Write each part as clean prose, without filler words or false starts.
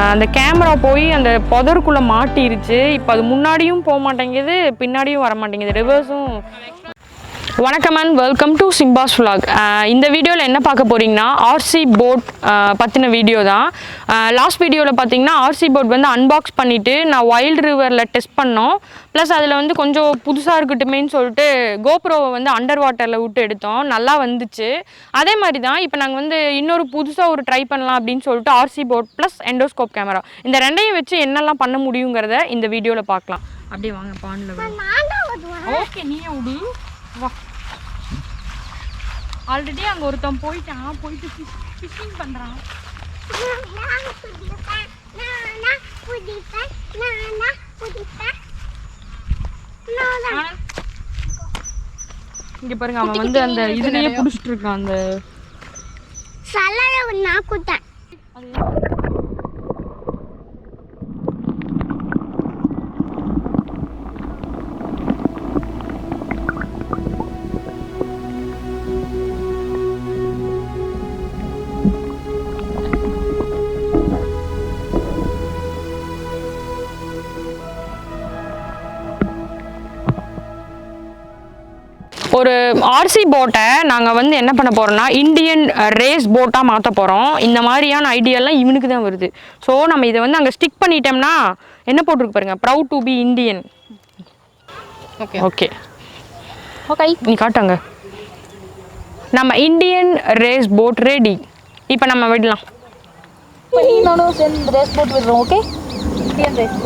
அந்த கேமரா போய் அந்த புதருக்குள்ளே மாட்டிருச்சு. இப்போ அது முன்னாடியும் போக மாட்டேங்குது, பின்னாடியும் வர மாட்டேங்குது, ரிவர்ஸும். வணக்கம் அண்ட் வெல்கம் டு சிம்பாஸ் vlog. இந்த வீடியோவில் என்ன பார்க்க போகிறீங்கன்னா ஆர்சி போட் பற்றின வீடியோ தான். லாஸ்ட் வீடியோவில் பார்த்தீங்கன்னா ஆர்சி போட் வந்து அன்பாக்ஸ் பண்ணிவிட்டு நான் வைல்டு ரிவரில் டெஸ்ட் பண்ணோம். ப்ளஸ் அதில் வந்து கொஞ்சம் புதுசாக இருக்கட்டுமேன்னு சொல்லிட்டு கோப்ரோவை வந்து அண்டர் வாட்டரில் விட்டு எடுத்தோம். நல்லா வந்துச்சு. அதே மாதிரி தான் இப்போ நாங்கள் வந்து இன்னொரு புதுசாக ஒரு ட்ரை பண்ணலாம் அப்படின்னு சொல்லிட்டு RC boat plus endoscope camera இந்த ரெண்டையும் வச்சு என்னெல்லாம் பண்ண முடியுங்கிறத இந்த வீடியோவில் பார்க்கலாம். அப்படியே வாங்க பாண்டில். ஓகே, நீயே விடு வா. ஆல்ரெடி அங்கே ஒருத்தன் போயிட்டு ஃபிஷிங் பண்ணுறான். இங்கே பாருங்க, அவன் வந்து அந்த இதுலயே பிடிச்சிட்டு இருக்கான். அந்த ஒரு ஆர்சி போட்டை நாங்கள் வந்து என்ன பண்ண போகிறோம்னா இந்தியன் ரேஸ் போட்டாக மாற்ற போகிறோம். இந்த மாதிரியான ஐடியாலாம் இவனுக்கு தான் வருது. ஸோ நம்ம இதை வந்து அங்கே ஸ்டிக் பண்ணிட்டோம்னா என்ன போட்டிருக்கு பாருங்க, proud to be Indian. Okay okay okay, நீ காட்டாங்க. நம்ம இந்தியன் ரேஸ் போட் ரெடி. இப்போ நம்ம விடலாம். ரேஸ் போட் விடுறோம். Okay, Indian race.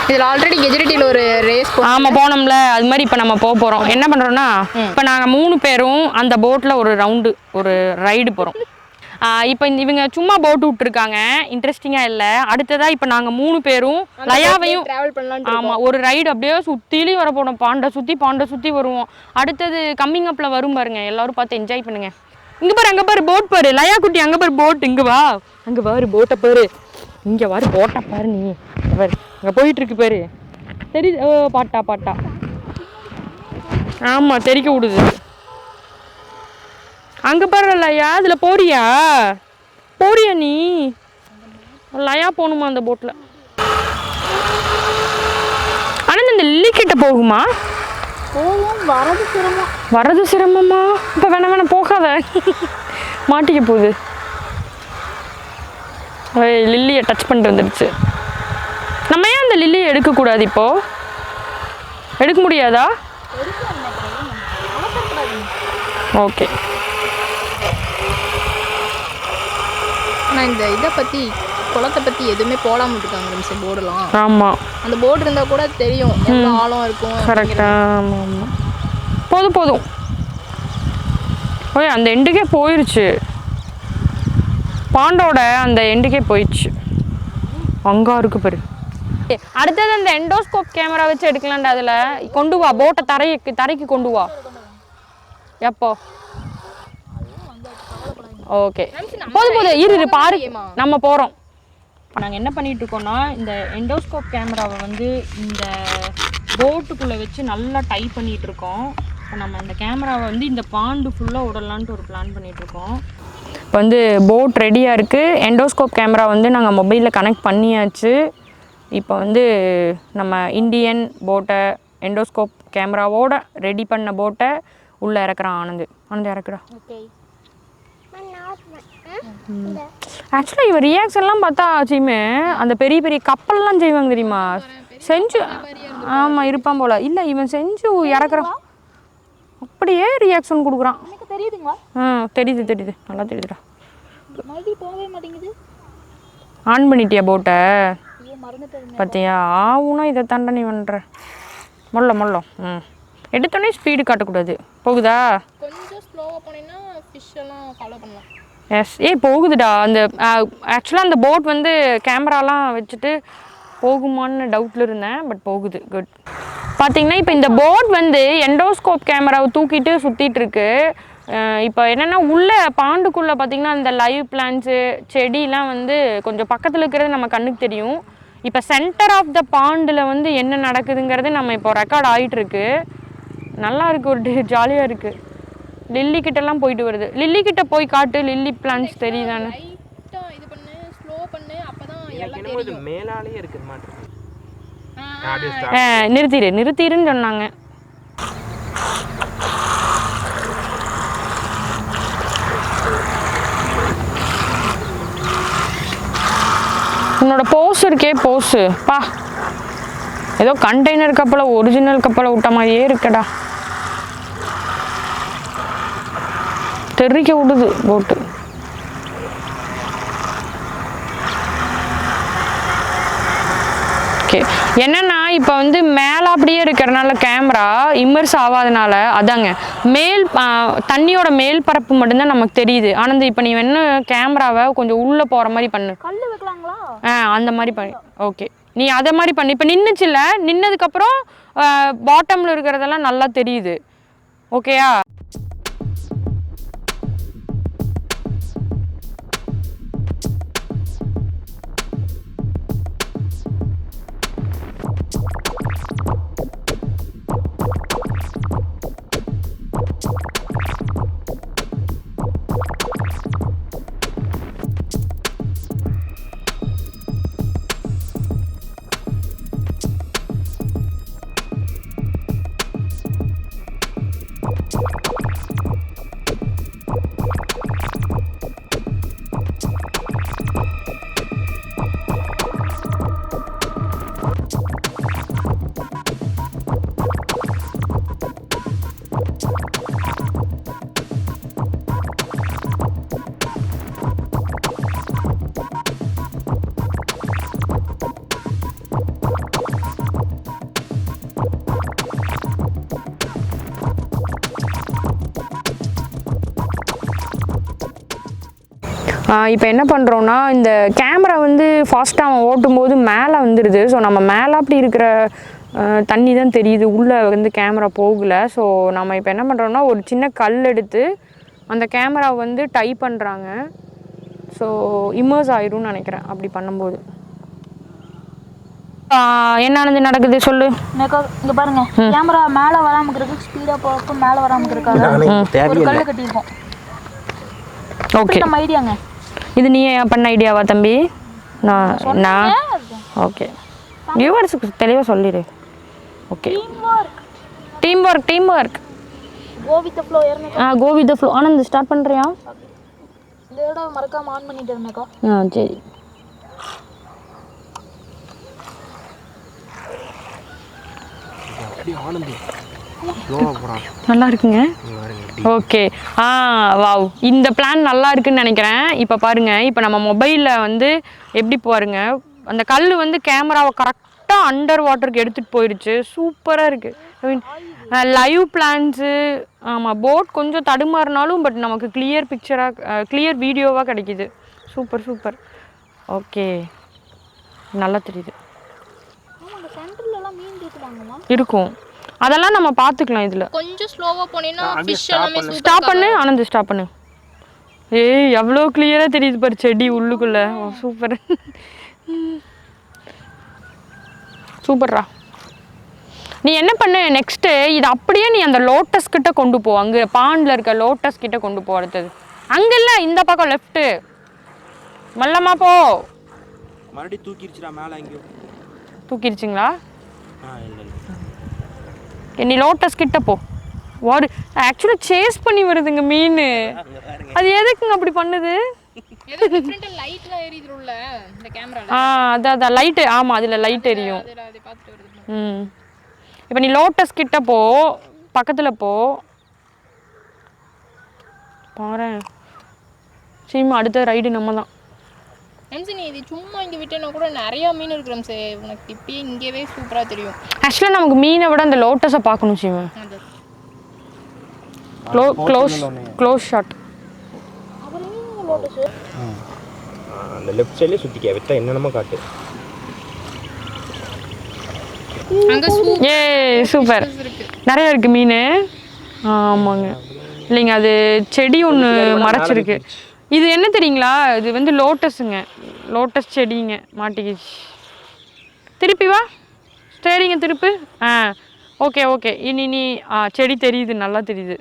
இதில் ஆல்ரெடி கெஜரிட்டியில் ஒரு ரேஸ் போனோம்ல, அது மாதிரி இப்போ நம்ம போக போகிறோம். என்ன பண்ணுறோன்னா, இப்போ நாங்கள் 3 பேரும் அந்த போட்டில் ஒரு ரவுண்டு, ஒரு ரைடு போகிறோம். இப்போ இவங்க சும்மா போட்டு விட்டுருக்காங்க, இன்ட்ரெஸ்டிங்காக இல்லை. அடுத்ததாக இப்போ நாங்கள் 3 பேரும் லயாவையும் ட்ராவல் பண்ணலாம். ஆமாம், ஒரு ரைடு அப்படியே சுற்றிலையும் வர போனோம். பாண்டை சுற்றி வருவோம். அடுத்தது கம்மிங் அப்பில் வரும் பாருங்க, எல்லோரும் பார்த்து என்ஜாய் பண்ணுங்க. இங்கே பாரு, அங்கே பாரு போட் பாரு, லயா குட்டி அங்கே பாரு போட். இங்கே வா, அங்கே பாரு போட்டை பாரு, இங்கே வாரு போட்டா பாரு. நீ பாரு, அங்கே போயிட்டுருக்கு பாரு, தெரியுது. ஓ, பாட்டா ஆமாம், தெரிக்க விடுது. அங்கே பாரு லயா, அதில் போறியா நீ? லயா போகணுமா அந்த போட்டில்? ஆனால் இந்த லில்லி கிட்ட போகுமா? வரது சிரமமா? இப்போ வேணாம் போகாத, மாட்டிக்க போகுது. லில்லியை டச் பண்ணிட்டு வந்துடுச்சு. நம்ம ஏன் அந்த லில்லியை எடுக்கக்கூடாது? இப்போ எடுக்க முடியாதா? ஓகே. ஆனால் இந்த இதை பற்றி, குளத்தை பற்றி எதுவுமே போடாமல் இருக்காங்க போர்டெலாம். ஆமாம், அந்த போர்டு இருந்தால் கூட தெரியும் எவ்வளோ ஆழம் இருக்கும். கரெக்டாக. ஆமாம், போதும். ஓய், அந்த எண்டுக்கே போயிடுச்சு. பாண்டோட அந்த எண்டுக்கே போயிடுச்சு. அங்கே இருக்கு பாரு. அடுத்தது அந்த எண்டோஸ்கோப் கேமரா வச்சு எடுக்கலாம்டா. அதில் கொண்டு வா, போட்டை தரைக்கு கொண்டு வா. எப்போ? ஓகே, போதும் இரு பாரு, நம்ம போகிறோம். நாங்கள் என்ன பண்ணிட்டு இருக்கோம்னா, இந்த எண்டோஸ்கோப் கேமராவை வந்து இந்த போட்டுக்குள்ளே வச்சு நல்லா டைப் பண்ணிட்டு இருக்கோம். இப்போ நம்ம இந்த கேமராவை வந்து இந்த பாண்டு ஃபுல்லாக விடலான்ட்டு ஒரு பிளான் பண்ணிகிட்ருக்கோம். இப்போ வந்து போட் ரெடியாக இருக்குது. எண்டோஸ்கோப் கேமரா வந்து நாங்கள் மொபைலில் கனெக்ட் பண்ணியாச்சு. இப்போ வந்து நம்ம இந்தியன் போட்டை எண்டோஸ்கோப் கேமராவோட ரெடி பண்ண போட்டை உள்ளே இறக்குறான். ஆனந்த் இறக்குறா. ஆக்சுவலாக இவன் ரியாக்ஷன்லாம் பார்த்தா ஆச்சுமே அந்த பெரிய பெரிய கப்பல்லாம் செய்வாங்க தெரியுமா, செஞ்சு. ஆமாம், இருப்பான் போல். இல்லை, இவன் செஞ்சு இறக்குறான், அப்படியே ரியாக்ஷன் கொடுக்குறான். தெரியுது, நல்லா தெரியுதுடா. ஆன் பண்ணிட்டியா போட்டை? பார்த்தியா, ஆவுனா இதை தாண்டா நீ பண்ணுற. மொல்ல எடுத்தோடனே ஸ்பீடு காட்டக்கூடாது. போகுதா? எஸ், போகுதுடா. அந்த ஆக்சுவலாக அந்த போட் வந்து கேமராலாம் வச்சுட்டு போகுமான்னு டவுட்டில் இருந்தேன், பட் போகுது. குட். பார்த்தீங்கன்னா இப்போ இந்த போட் வந்து எண்டோஸ்கோப் கேமராவை தூக்கிட்டு சுற்றிட்டுருக்கு. இப்போ என்னென்னா உள்ளே பாண்டுக்குள்ளே பார்த்திங்கன்னா இந்த லைவ் பிளான்ஸு செடிலாம் வந்து கொஞ்சம் பக்கத்தில் இருக்கிறது நம்ம கண்ணுக்கு தெரியும். இப்போ சென்டர் ஆஃப் த பாண்டில் வந்து என்ன நடக்குதுங்கிறது நம்ம இப்போ ரெக்கார்ட் ஆகிட்டுருக்கு. நல்லா இருக்குது, ஒரு ஜாலியாக இருக்குது. லில்லி கிட்டலாம் போயிட்டு வருது. லில்லி கிட்ட போய் காட்டு. லில்லி பிளான்ஸ் தெரியுதானே? லைட்டா இது பண்ணு, ஸ்லோ பண்ணு, அப்பதான் எல்லாம் தெரியும். மேலாலே இருக்கு மாட்டேங்குது. நிறுத்திருன்னு சொன்னாங்க. உன்னோட போஸ் இருக்கே, போஸு பா, ஏதோ கண்டெய்னர் கப்பலை ஒரிஜினல் கப்பலை விட்ட மாதிரியே இருக்கடா. தெரிக்க விடுது போட்டு. ஓகே, என்னன்னா இப்போ வந்து மேலே அப்படியே இருக்கிறனால கேமரா இம்மர்ஸ் ஆகாதனால அதாங்க மேல் தண்ணியோட மேல் பரப்பு மட்டும்தான் நமக்கு தெரியுது. ஆனந்த், இப்போ நீ வேணா கேமராவை கொஞ்சம் உள்ளே போகிற மாதிரி பண்ணு. கல் வைக்கலாங்களா? அந்த மாதிரி பண்ணு. ஓகே, நீ அதை மாதிரி பண்ணு. இப்போ நின்றுச்சுல்ல, நின்னதுக்கப்புறம் பாட்டமில் இருக்கிறதெல்லாம் நல்லா தெரியுது. ஓகேயா? இப்போ என்ன பண்ணுறோன்னா, இந்த கேமரா வந்து ஃபாஸ்ட்டாக அவன் ஓட்டும்போது மேலே வந்துடுது. ஸோ நம்ம மேலே அப்படி இருக்கிற தண்ணி தான் தெரியுது, உள்ளே வந்து கேமரா போகலை. ஸோ நம்ம இப்போ என்ன பண்ணுறோன்னா, ஒரு சின்ன கல் எடுத்து அந்த கேமரா வந்து டை பண்ணுறாங்க. ஸோ இம்மர்ஸ் ஆயிரும்னு நினைக்கிறேன் அப்படி பண்ணும்போது. என்ன நடக்குது சொல்லு. இங்க பாருங்க, கேமரா மேலே வராமல் இருக்கு, ஸ்பீடாக போகிறப்ப மேலே வராமல் இருக்காங்க. ஒரு கல் கட்டியிருக்கோம். ஓகே, நம்ம ஐடியாங்க இது. நீ பண்ண ஐடியாவா தம்பி? நான் ஓகே, வியூவர்ஸுக்கு தெளிவாக சொல்லிடு. Okay, team work go with the flow. Go with the flow. Anand, start பண்ணுறியா? இந்த தடவை மறக்காம ஆன் பண்ணிட்டு இருந்தேக்கா. சரி. நல்லா இருக்குங்க. ஓகே, வாவ், இந்த பிளான் நல்லா இருக்குன்னு நினைக்கிறேன். இப்போ பாருங்க, இப்போ நம்ம மொபைலில் வந்து எப்படி பாருங்க, அந்த கல் வந்து கேமராவை கரெக்டாக அண்டர் வாட்டருக்கு எடுத்துகிட்டு போயிடுச்சு. சூப்பராக இருக்குது. Live plants. ஆமாம், போட் கொஞ்சம் தடுமாறினாலும் பட் நமக்கு கிளியர் பிக்சராக, கிளியர் வீடியோவாக கிடைக்கிது. Super super. ஓகே, நல்லா தெரியுது. இருக்கும், அதெல்லாம் நம்ம பார்த்துக்கலாம். இதில் கொஞ்சம் ஸ்லோவாக போனீங்கன்னா ஃபிஷ் எல்லாமே ஸ்டாப் பண்ணு. ஆனந்த், ஸ்டாப் பண்ணு. ஏய், எவ்வளோ கிளியராக தெரியுது பாரு செடி உள்ளுக்குள்ளே. சூப்பர் சூப்பர்ரா. நீ என்ன பண்ணு நெக்ஸ்ட்டு, இது அப்படியே நீ அந்த லோட்டஸ் கிட்ட கொண்டு போ. அங்கே பாண்டில் இருக்க லோட்டஸ் கிட்ட கொண்டு போ. அடுத்தது அங்கே இல்லை, இந்த பக்கம் லெஃப்ட்டு. மெல்லமா போ. மறுபடியும் தூக்கிடுச்சுடா மேலே. எங்கேயோ தூக்கிடுச்சிங்களா? நீ லோட்டஸ் கிட்ட போ. ஒரு ஆக்சுவலாக சேஸ் பண்ணி வருதுங்க மீன். அது எதுக்குங்க அப்படி பண்ணுது? அதான் லைட்டு. ஆமாம், அதில் லைட் எரியும். இப்போ நீ லோட்டஸ் கிட்ட போ, பக்கத்தில் போ. பாரு சீமா, அடுத்த ரைடு நம்ம தான். இது சும்மா இங்கே விட்டேன்னா கூட நிறையா மீன் இருக்கிறோம் சார். உனக்கு இப்பயே இங்கேவே சூப்பராக தெரியும். ஆக்சுவலாக நமக்கு மீனை விட அந்த லோட்டஸை பார்க்கணும் சீமா. Close shot. அந்த லெஃப்ட் சைடுல சுத்திக்க விட்டா என்னென்னமோ காட்டு. ஏ சூப்பர், நிறைய இருக்கு மீன். ஆமாங்க, இல்லைங்க, அது செடி ஒன்று மறைச்சிருக்கு. இது என்ன தெரியுங்களா? இது வந்து லோட்டஸுங்க, லோட்டஸ் செடிங்க மாட்டிக்கிச்சு. திருப்பி வா, சரிங்க திருப்பு. ஓகே ஓகே, இனி நீ செடி தெரியுது, நல்லா தெரியுது.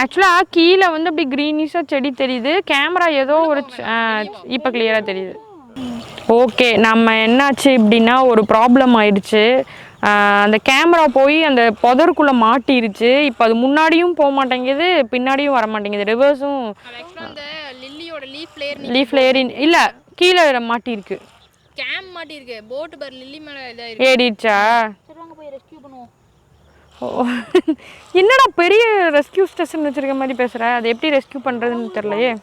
ஆக்சுவலாக கீழே வந்து அப்படி க்ரீனிஷாக செடி தெரியுது, கேமரா ஏதோ ஒரு இப்போ கிளியராக தெரியுது. ஓகே, நம்ம என்னாச்சு இப்படின்னா ஒரு ப்ராப்ளம் ஆயிடுச்சு. அந்த கேமரா போய் அந்த புதருக்குள்ளே மாட்டிருச்சு. இப்போ அது முன்னாடியும் போக மாட்டேங்குது, பின்னாடியும் வர மாட்டேங்குது. ரிவர்ஸும் லீஃப் லேயரின் இல்லை, கீழே மாட்டிருக்கு. கேம் மாட்டிருக்கு, போட் பர் லில்லி மேலே ஏறிடுச்சா? போய் ரெஸ்கியூ பண்ணுவோம். ஓ, என்னடா பெரிய ரெஸ்கியூ ஸ்டேஷன் வச்சுருக்க மாதிரி பேசுகிற? அது எப்படி ரெஸ்கியூ பண்ணுறதுன்னு தெரியலையே.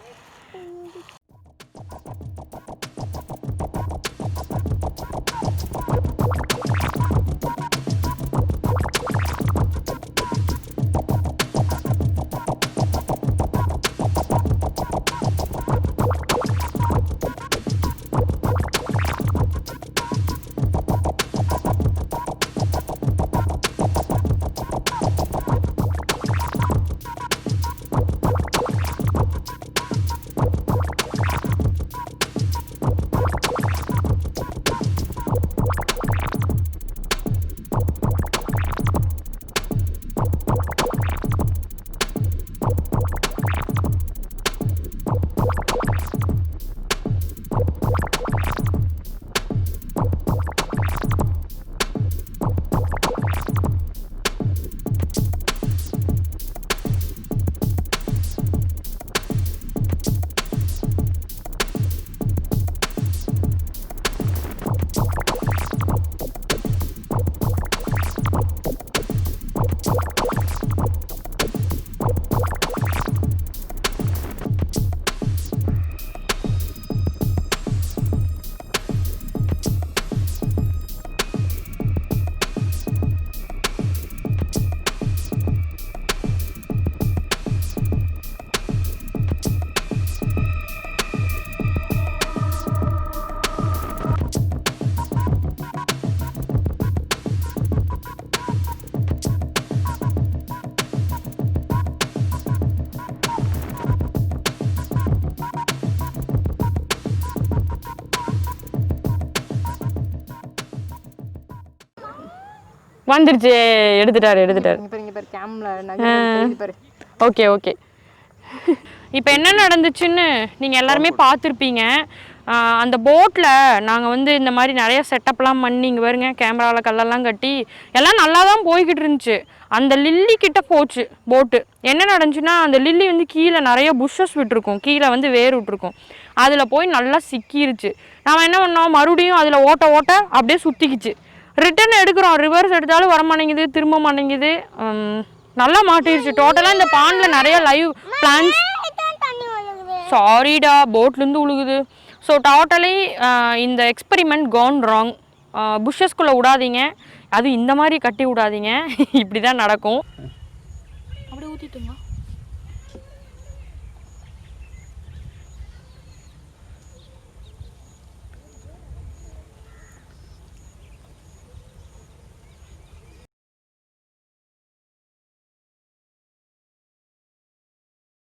வந்துருச்சு, எடுத்துட்டாரு. Okay okay. இப்போ என்ன நடந்துச்சுன்னு நீங்கள் எல்லாருமே பார்த்துருப்பீங்க. அந்த போட்டில் நாங்கள் வந்து இந்த மாதிரி நிறைய செட்டப்லாம் பண்ணி, இங்கே பாருங்க கேமராவில் கல்லெல்லாம் கட்டி எல்லாம் நல்லா தான் போய்கிட்டு இருந்துச்சு. அந்த லில்லி கிட்ட போச்சு போட்டு. என்ன நடந்துச்சுன்னா, அந்த லில்லி வந்து கீழே நிறைய புஷ்ஷஸ் விட்டுருக்கோம், கீழே வந்து வேர் விட்டுருக்கோம். அதில் போய் நல்லா சிக்கிருச்சு. நாம் என்ன பண்ணோம், மறுபடியும் அதில் ஓட்ட அப்படியே சுற்றிக்கிச்சு. ரிட்டன் எடுக்கிறோம், ரிவர்ஸ் எடுத்தாலும் வர மாட்டேங்குது, திரும்ப மாட்டேங்குது. நல்லா மாட்டிருச்சு. டோட்டலாக இந்த பாண்டில் நிறைய லைவ் பிளான்ஸ். சாரிடா, போட்லேருந்து உழுகுது. ஸோ டோட்டலி இந்த எக்ஸ்பெரிமெண்ட் கோன் ராங். புஷ்ஷஸ்குள்ளே விடாதீங்க, அது இந்த மாதிரி கட்டி விடாதீங்க. இப்படி தான் நடக்கும். அப்படியே ஊற்றிட்டுங்களா?